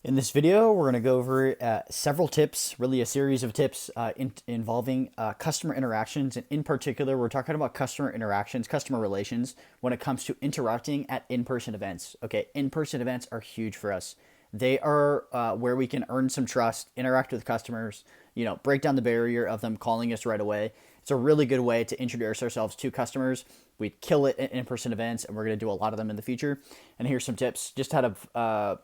In this video, we're going to go over several tips, really a series of tips involving customer interactions. And in particular, we're talking about customer interactions, customer relations when it comes to interacting at in-person events. Okay, in-person events are huge for us. They are where we can earn some trust, interact with customers, break down the barrier of them calling us right away. It's a really good way to introduce ourselves to customers. We kill it at in-person events, and we're going to do a lot of them in the future. And here's some tips just how to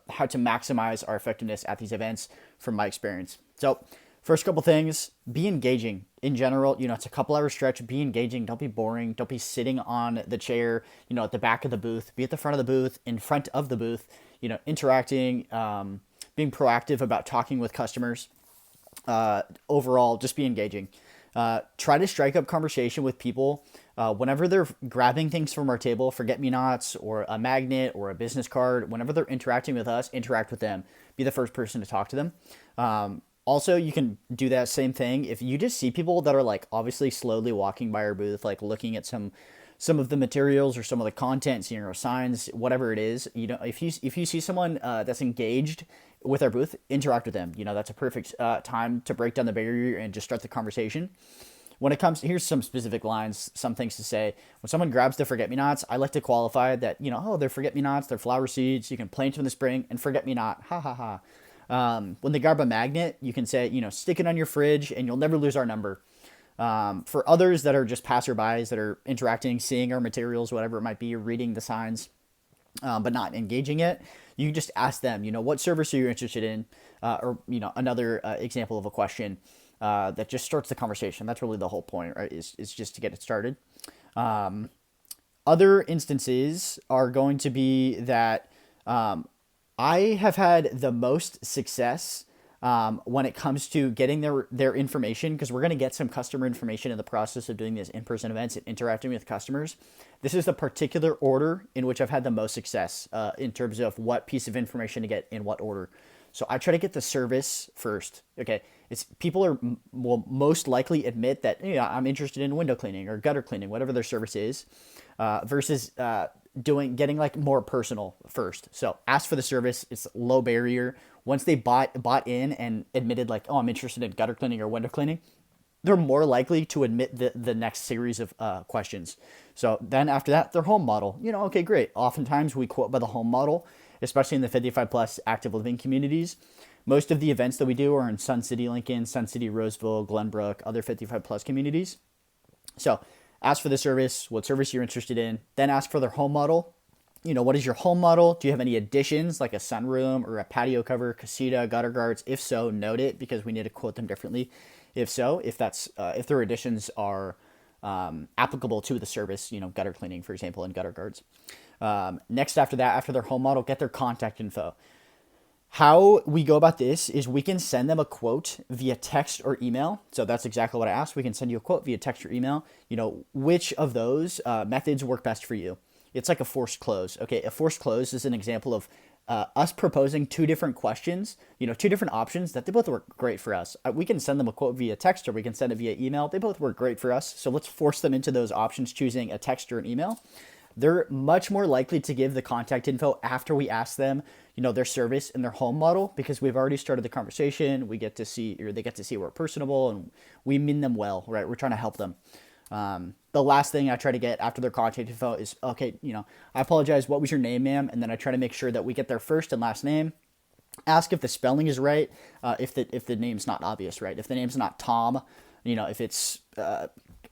maximize our effectiveness at these events from my experience. So, first couple things: be engaging. In general, it's a couple hour stretch. Be engaging. Don't be boring. Don't be sitting on the chair, at the back of the booth. Be at the front of the booth, in front of the booth. Interacting, being proactive about talking with customers. Overall, just be engaging. Try to strike up conversation with people whenever they're grabbing things from our table, forget-me-nots or a magnet or a business card. Whenever they're interacting with us, interact with them. Be the first person to talk to them. Also, you can do that same thing if you just see people that are like obviously slowly walking by our booth, like looking at some of the materials or some of the content, seeing our signs, whatever it is. If you see someone that's engaged with our booth, interact with them. That's a perfect time to break down the barrier and just start the conversation. When it comes, here's some specific lines, some things to say. When someone grabs the forget-me-nots, I like to qualify that, they're forget-me-nots, they're flower seeds. You can plant them in the spring and forget-me-not. Ha ha ha. When they grab a magnet, you can say, stick it on your fridge and you'll never lose our number. For others that are just passerbys that are interacting, seeing our materials, whatever it might be, reading the signs, but not engaging it, you just ask them, what service are you interested in? Or, another example of a question that just starts the conversation. That's really the whole point, right? Is just to get it started. Other instances are going to be that I have had the most success when it comes to getting their information, because we're going to get some customer information in the process of doing these in-person events and interacting with customers. This is the particular order in which I've had the most success in terms of what piece of information to get in what order. So I try to get the service first. Okay, people will most likely admit that I'm interested in window cleaning or gutter cleaning, whatever their service is, versus getting like more personal first. So ask for the service. It's low barrier. Once they bought in and admitted like, oh, I'm interested in gutter cleaning or window cleaning, they're more likely to admit the next series of questions. So then after that, their home model. Okay, great. Oftentimes we quote by the home model, especially in the 55 plus active living communities. Most of the events that we do are in Sun City, Lincoln, Sun City, Roseville, Glenbrook, other 55 plus communities. So ask for the service, what service you're interested in, then ask for their home model. What is your home model? Do you have any additions like a sunroom or a patio cover, casita, gutter guards? If so, note it, because we need to quote them differently. If their additions are applicable to the service, gutter cleaning, for example, and gutter guards. Next, after that, after their home model, get their contact info. How we go about this is we can send them a quote via text or email. So that's exactly what I asked. We can send you a quote via text or email. Which of those methods work best for you? It's like a forced close. Okay, a forced close is an example of us proposing two different questions, two different options that they both work great for us. We can send them a quote via text or we can send it via email. They both work great for us. So let's force them into those options, choosing a text or an email. They're much more likely to give the contact info after we ask them, their service and their home model, because we've already started the conversation. We get to see, or they get to see we're personable and we mean them well, right? We're trying to help them. The last thing I try to get after their contact info is, okay, I apologize, what was your name, ma'am? And then I try to make sure that we get their first and last name. Ask if the spelling is right, if the name's not obvious, right? If the name's not Tom, if it's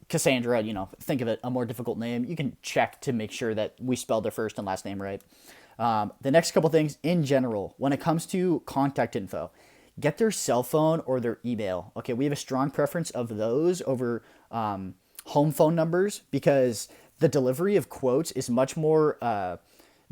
Cassandra, think of it, a more difficult name. You can check to make sure that we spelled their first and last name right. The next couple things in general, when it comes to contact info, get their cell phone or their email. Okay, we have a strong preference of those over home phone numbers, because the delivery of quotes is much more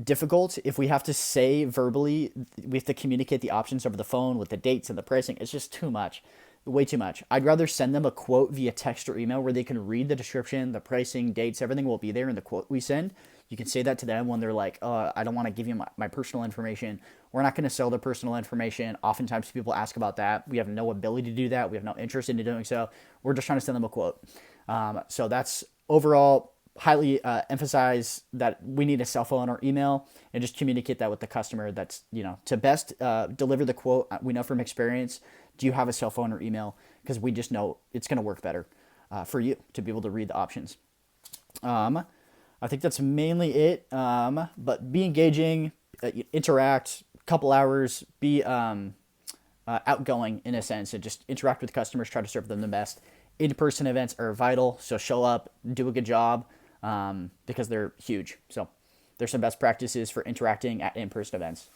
difficult if we have to say verbally. We have to communicate the options over the phone with the dates and the pricing. It's just too much. Way too much. I'd rather send them a quote via text or email where they can read the description, the pricing, dates, everything will be there in the quote we send. You can say that to them when they're like, I don't want to give you my personal information. We're not going to sell their personal information. Oftentimes people ask about that. We have no ability to do that. We have no interest in doing so. We're just trying to send them a quote. So that's overall highly emphasize that we need a cell phone or email, and just communicate that with the customer. That's, to best deliver the quote. We know from experience, do you have a cell phone or email? Because we just know it's going to work better for you to be able to read the options. I think that's mainly it. But be engaging, interact, couple hours, be outgoing in a sense, and just interact with customers, try to serve them the best. In-person events are vital, so show up, do a good job, because they're huge. So there's some best practices for interacting at in-person events.